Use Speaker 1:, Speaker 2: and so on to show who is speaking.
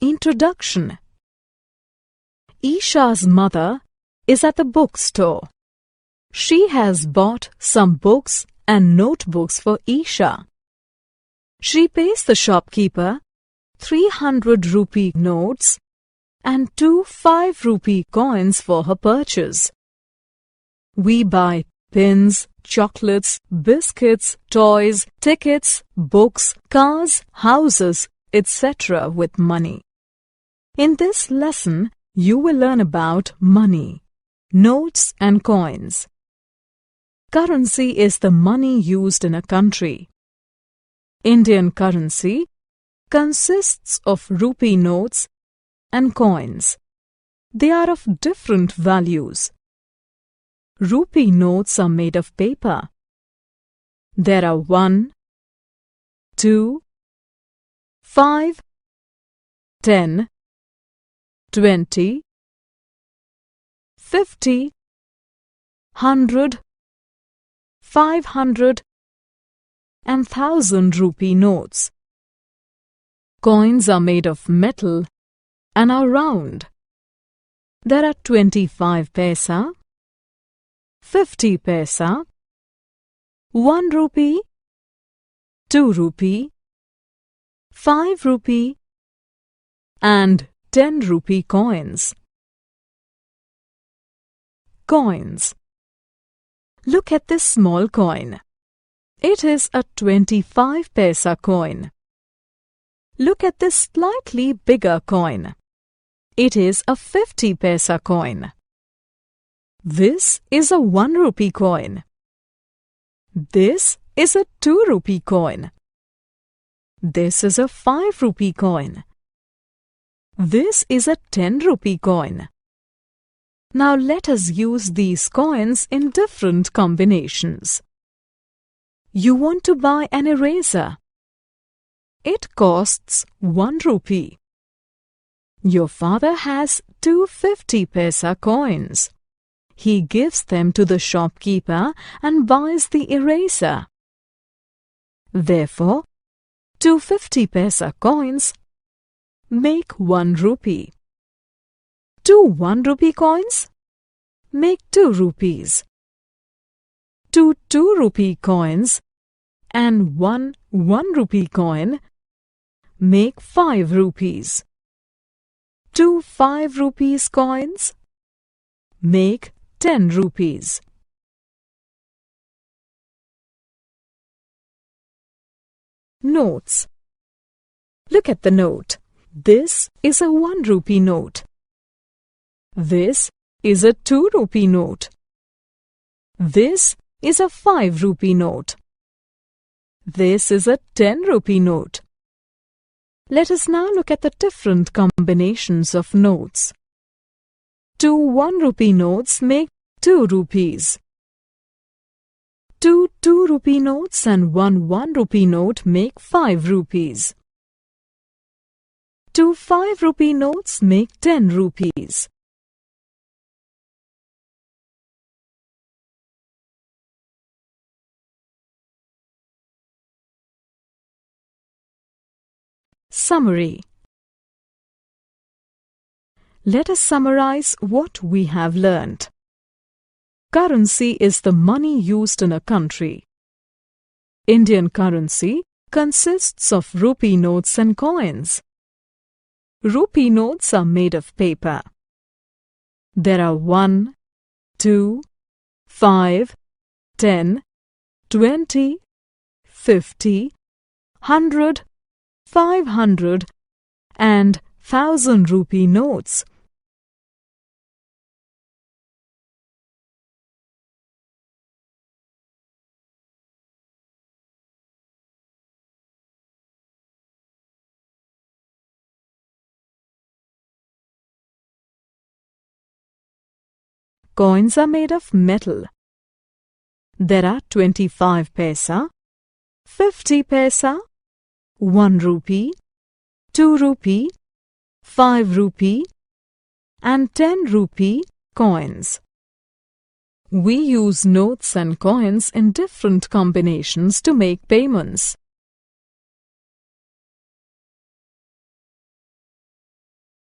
Speaker 1: Introduction. Isha's mother is at the bookstore. She has bought some books and notebooks for Isha. She pays the shopkeeper 300 rupee notes and 2 5-rupee coins for her purchase. We buy pins, chocolates, biscuits, toys, tickets, books, cars, houses, etc. with money. In this lesson, you will learn about money, notes and coins. Currency is the money used in a country. Indian currency consists of rupee notes and coins. They are of different values. Rupee notes are made of paper. There are 1, 2, 5, 10, 20, 50, 100, 500 and 1000 rupee notes. Coins are made of metal and are round. There are 25 paisa, 50 paisa, 1 rupee, 2 rupee, 5 rupee and 10 rupee coins. Coins. Look at this small coin. It is a 25 paisa coin. Look at this slightly bigger coin. It is a 50 paisa coin. This is a 1 rupee coin. This is a 2 rupee coin. This is a 5 rupee coin. This is a 10 rupee coin. Now let us use these coins in different combinations. You want to buy an eraser. It costs 1 rupee. Your father has 2 50 paisa coins. He gives them to the shopkeeper and buys the eraser. Therefore, 2 50 paisa coins make 1 rupee. 2 1 rupee coins make 2 rupees. 2 2 rupee coins and 1 1 rupee coin make 5 rupees. 2 5 rupees coins make 10 rupees. Notes. Look at the note. This is a 1 rupee note. This is a 2 rupee note. This is a 5 rupee note. This is a 10 rupee note. Let us now look at the different combinations of notes. 2 1 rupee notes make 2 rupees. 2 2 rupee notes and 1 1 rupee note make 5 rupees. 2 5 rupee notes make 10 rupees. Summary. Let us summarize what we have learnt. Currency is the money used in a country. Indian currency consists of rupee notes and coins. Rupee notes are made of paper. There are 1, 2, 5, 10, 20, 50, 100, 500 and 1000 rupee notes. Coins are made of metal. There are 25 paisa, 50 paisa, 1 rupee, 2 rupee, 5 rupee and 10 rupee coins. We use notes and coins in different combinations to make payments.